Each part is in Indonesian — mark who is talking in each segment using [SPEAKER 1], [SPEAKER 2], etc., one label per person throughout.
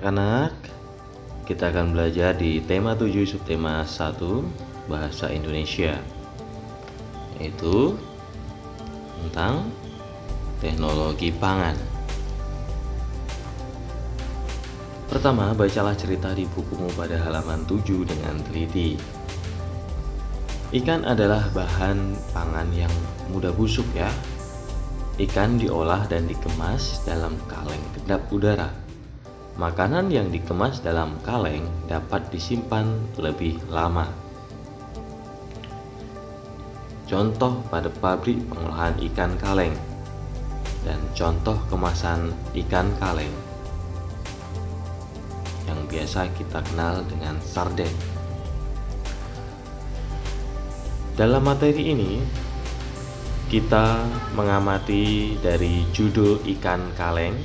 [SPEAKER 1] anak-anak, kita akan belajar di tema 7 subtema 1 Bahasa Indonesia, yaitu tentang teknologi pangan. Pertama, bacalah cerita di bukumu pada halaman 7 dengan teliti. Ikan adalah bahan pangan yang mudah busuk ya. Ikan diolah dan dikemas dalam kaleng kedap udara. Makanan yang dikemas dalam kaleng dapat disimpan lebih lama. Contoh pada pabrik pengolahan ikan kaleng dan contoh kemasan ikan kaleng yang biasa kita kenal dengan sarden. Dalam materi ini kita mengamati dari judul ikan kaleng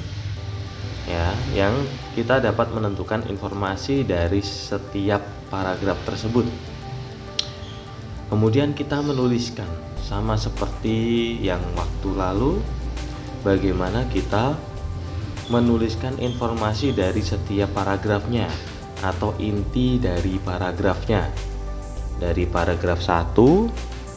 [SPEAKER 1] ya, yang kita dapat menentukan informasi dari setiap paragraf tersebut. Kemudian kita menuliskan sama seperti yang waktu lalu, bagaimana kita menuliskan informasi dari setiap paragrafnya atau inti dari paragrafnya, dari paragraf 1,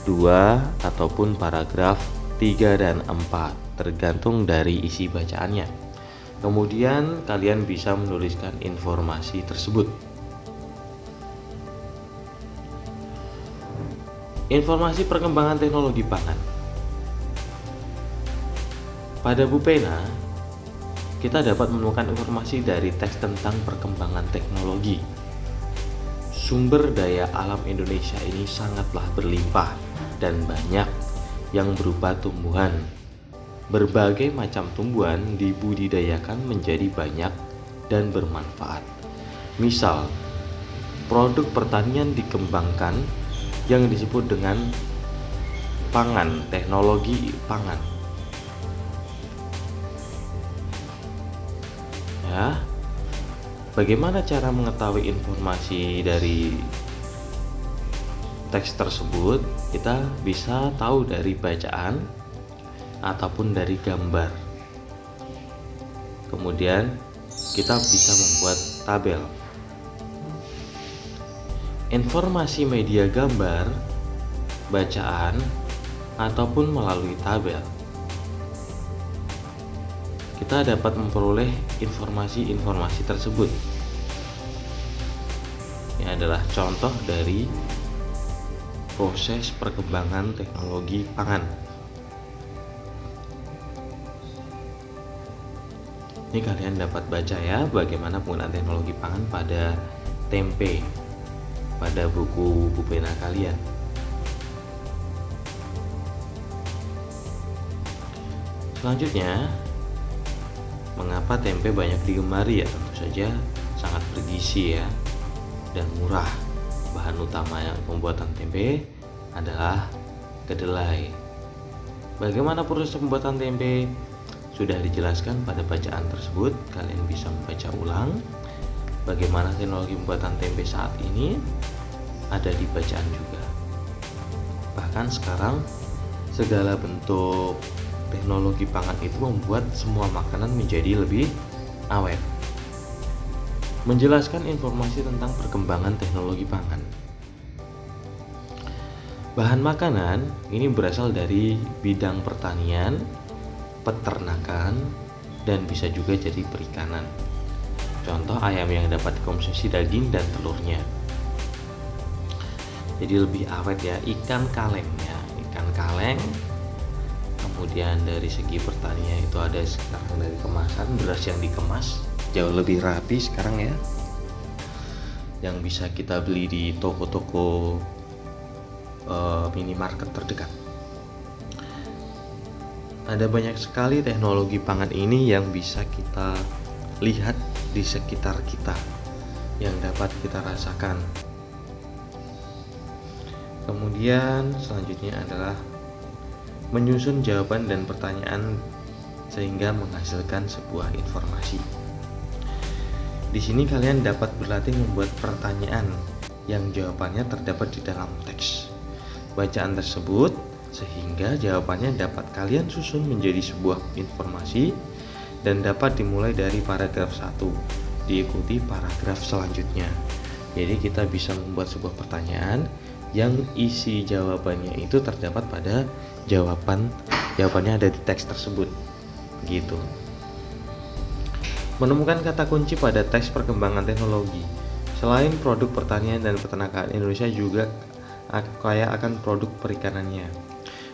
[SPEAKER 1] 2 ataupun paragraf 3 dan 4, tergantung dari isi bacaannya. Kemudian kalian bisa menuliskan informasi tersebut. Informasi perkembangan teknologi pangan. Pada Bu Pena, kita dapat menemukan informasi dari teks tentang perkembangan teknologi. Sumber daya alam Indonesia ini sangatlah berlimpah dan banyak yang berupa tumbuhan. Berbagai macam tumbuhan dibudidayakan menjadi banyak dan bermanfaat. Misal, produk pertanian dikembangkan yang disebut dengan pangan, teknologi pangan. Ya, bagaimana cara mengetahui informasi dari teks tersebut? Kita bisa tahu dari bacaan ataupun dari gambar. Kemudian kita bisa membuat tabel. Informasi media gambar, bacaan, ataupun melalui tabel, kita dapat memperoleh informasi-informasi tersebut. Ini adalah contoh dari proses perkembangan teknologi pangan. Ini kalian dapat baca ya bagaimana penggunaan teknologi pangan pada tempe, pada buku Bu Pena kalian. Selanjutnya, mengapa tempe banyak digemari ya? Tentu saja sangat bergizi ya dan murah. Bahan utama yang pembuatan tempe adalah kedelai. Bagaimana proses pembuatan tempe? Sudah dijelaskan pada bacaan tersebut. Kalian bisa membaca ulang bagaimana teknologi pembuatan tempe saat ini, ada di bacaan juga. Bahkan sekarang segala bentuk teknologi pangan itu membuat semua makanan menjadi lebih awet. Menjelaskan informasi tentang perkembangan teknologi pangan. Bahan makanan ini berasal dari bidang pertanian, peternakan, dan bisa juga jadi perikanan. Contoh ayam yang dapat dikonsumsi daging dan telurnya. Jadi lebih awet ya. Ikan kalengnya, ikan kaleng. Kemudian dari segi pertanian itu ada sekarang dari kemasan, beras yang dikemas jauh lebih rapi sekarang ya, yang bisa kita beli di toko-toko minimarket terdekat. Ada banyak sekali teknologi pangan ini yang bisa kita lihat di sekitar kita, yang dapat kita rasakan. Kemudian selanjutnya adalah menyusun jawaban dan pertanyaan sehingga menghasilkan sebuah informasi. Di sini kalian dapat berlatih membuat pertanyaan yang jawabannya terdapat di dalam teks bacaan tersebut, sehingga jawabannya dapat kalian susun menjadi sebuah informasi dan dapat dimulai dari paragraf 1 diikuti paragraf selanjutnya. Jadi kita bisa membuat sebuah pertanyaan yang isi jawabannya itu terdapat pada jawabannya ada di teks tersebut. Gitu. Menemukan kata kunci pada teks perkembangan teknologi. Selain produk pertanian dan peternakan, Indonesia juga kaya akan produk perikanannya.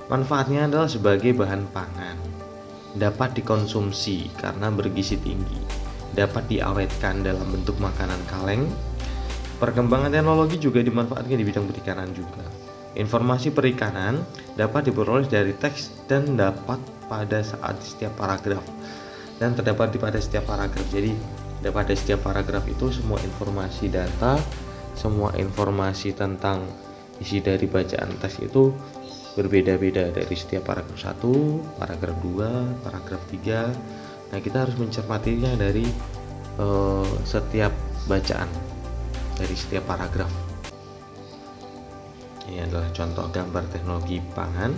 [SPEAKER 1] Manfaatnya adalah sebagai bahan pangan, dapat dikonsumsi karena bergizi tinggi, dapat diawetkan dalam bentuk makanan kaleng. Perkembangan teknologi juga dimanfaatkan di bidang perikanan juga. Informasi perikanan dapat diperoleh dari teks dan dapat pada saat setiap paragraf dan terdapat pada setiap paragraf. Jadi pada setiap paragraf itu semua informasi data, semua informasi tentang isi dari bacaan teks itu berbeda-beda dari setiap paragraf 1, paragraf 2, paragraf 3. Nah, kita harus mencermatinya dari setiap bacaan dari setiap paragraf. Ini adalah contoh gambar teknologi pangan.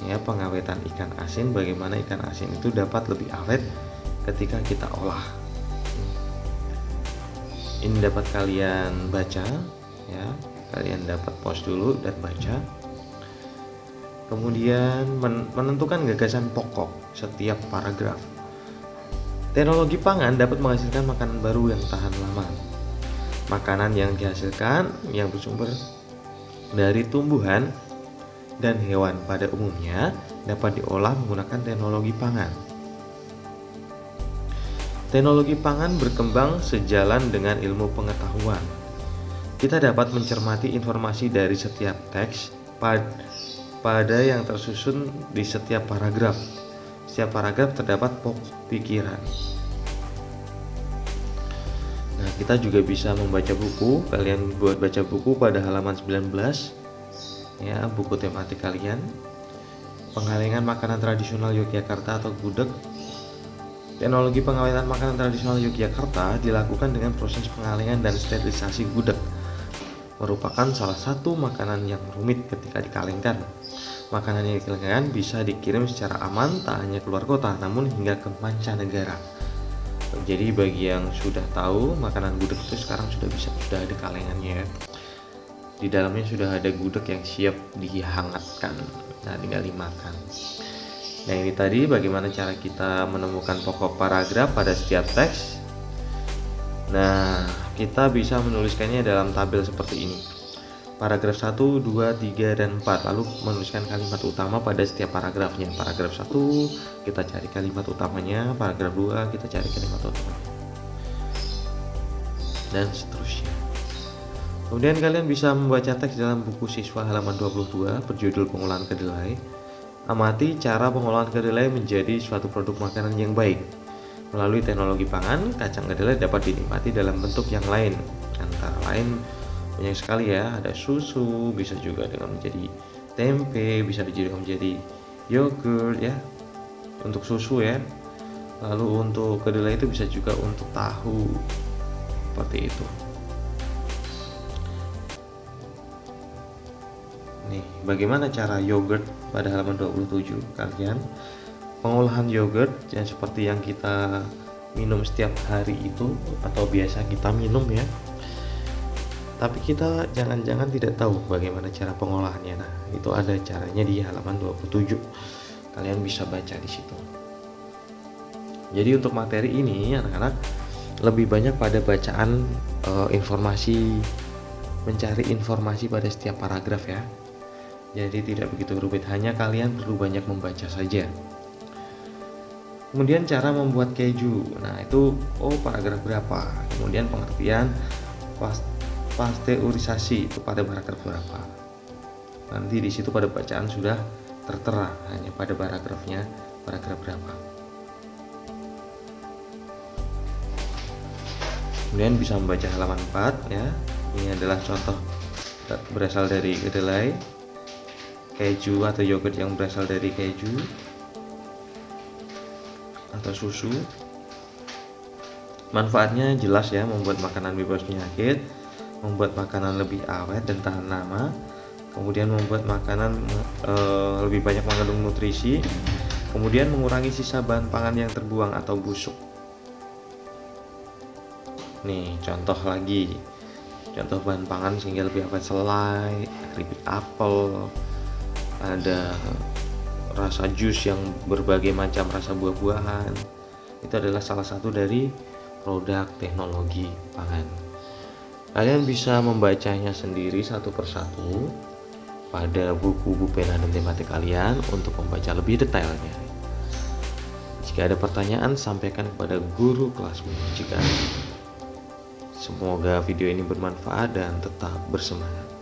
[SPEAKER 1] Ya, pengawetan ikan asin, bagaimana ikan asin itu dapat lebih awet ketika kita olah. Ini dapat kalian baca ya. Kalian dapat pause dulu dan baca. Kemudian menentukan gagasan pokok setiap paragraf. Teknologi pangan dapat menghasilkan makanan baru yang tahan lama. Makanan yang dihasilkan yang bersumber dari tumbuhan dan hewan pada umumnya dapat diolah menggunakan teknologi pangan. Teknologi pangan berkembang sejalan dengan ilmu pengetahuan. Kita dapat mencermati informasi dari setiap teks pada yang tersusun di setiap paragraf. Setiap paragraf terdapat pokok pikiran. Nah, kita juga bisa membaca buku. Kalian buat baca buku pada halaman 19. Ya, buku tematik kalian. Pengalengan makanan tradisional Yogyakarta atau gudeg. Teknologi pengawetan makanan tradisional Yogyakarta dilakukan dengan proses pengalengan dan sterilisasi gudeg. Merupakan salah satu makanan yang rumit ketika dikalengkan. Makanan yang dikalengkan bisa dikirim secara aman tak hanya keluar kota namun hingga ke mancanegara. Jadi bagi yang sudah tahu, makanan gudeg itu sekarang sudah ada kalengannya. Di dalamnya sudah ada gudeg yang siap dihangatkan. Nah, tinggal dimakan. Nah, ini tadi bagaimana cara kita menemukan pokok paragraf pada setiap teks. Nah, kita bisa menuliskannya dalam tabel seperti ini. Paragraf 1, 2, 3, dan 4. Lalu menuliskan kalimat utama pada setiap paragrafnya. Paragraf 1 kita cari kalimat utamanya, paragraf 2 kita cari kalimat utamanya, dan seterusnya. Kemudian kalian bisa membaca teks dalam buku siswa halaman 22 berjudul Pengolahan Kedelai. Amati cara pengolahan kedelai menjadi suatu produk makanan yang baik. Melalui teknologi pangan, kacang kedelai dapat dinikmati dalam bentuk yang lain. Antara lain banyak sekali ya, ada susu, bisa juga dengan menjadi tempe, bisa juga menjadi yogurt ya. Untuk susu ya. Lalu untuk kedelai itu bisa juga untuk tahu. Seperti itu. Nih, bagaimana cara yogurt pada halaman 27 kalian? Pengolahan yogurt yang seperti yang kita minum setiap hari itu atau biasa kita minum ya. Tapi kita jangan-jangan tidak tahu bagaimana cara pengolahannya. Nah, itu ada caranya di halaman 27. Kalian bisa baca di situ. Jadi untuk materi ini anak-anak lebih banyak pada bacaan informasi, mencari informasi pada setiap paragraf ya. Jadi tidak begitu rumit, hanya kalian perlu banyak membaca saja. Kemudian cara membuat keju. Nah, itu paragraf berapa? Kemudian pengertian pasteurisasi itu pada paragraf berapa? Nanti di situ pada bacaan sudah tertera hanya pada paragrafnya, paragraf berapa. Kemudian bisa membaca halaman 4 ya. Ini adalah contoh berasal dari kedelai, keju atau yogurt yang berasal dari keju atau susu. Manfaatnya jelas ya, membuat makanan bebas penyakit, membuat makanan lebih awet dan tahan lama, kemudian membuat makanan lebih banyak mengandung nutrisi, kemudian mengurangi sisa bahan pangan yang terbuang atau busuk. Nih contoh lagi, contoh bahan pangan sehingga lebih awet: selai, keripik apel, ada rasa jus yang berbagai macam rasa buah-buahan. Itu adalah salah satu dari produk teknologi pangan. Kalian bisa membacanya sendiri satu persatu pada buku pena dan tematik kalian untuk membaca lebih detailnya. Jika ada pertanyaan, sampaikan kepada guru kelasmu. Semoga video ini bermanfaat dan tetap bersemangat.